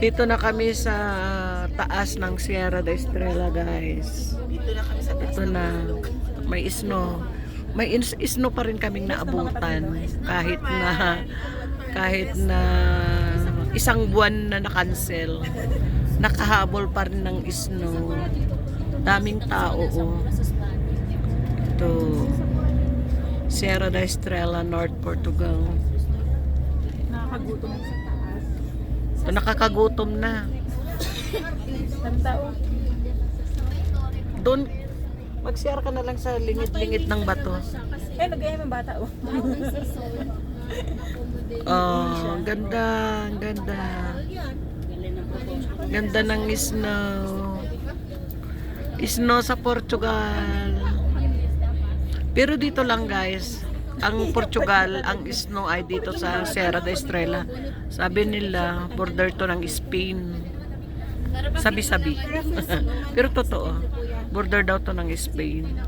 Dito na kami sa taas ng Sierra de Estrella, guys. Dito na kami sa taas. Ito na, may snow. May snow pa rin kaming naabutan kahit na isang buwan na na-cancel. Nakahabol pa rin ng snow. Daming tao, oh. Ito, Sierra de Estrella, North Portugal. Nakakagutom sa taas. Ito, nakakagutom na. Tao. Doon, mag-share ka na lang sa lingit-lingit ng bato. Nagaya ng bata, oh. Oh, ganda, ganda. Ganda ng snow. Snow sa Portugal. Pero dito lang, guys. Ang Portugal, ang snow ay dito sa Sierra de Estrella. Sabi nila, border to ng Spain. Sabi-sabi. Pero totoo. Border daw to ng Spain.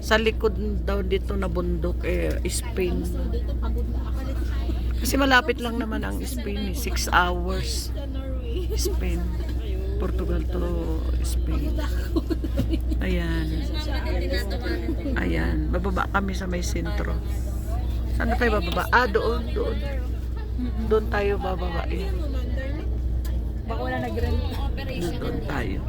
Sa likod daw dito na bundok, Spain. Kasi malapit lang naman ang Spain, 6 hours. Spain. Portugal to Spain. Ayan. Ayan. Bababa kami sa may sentro. Saan tayo bababa? Doon. Doon tayo bababa. Baka wala nag-rent. Doon tayo.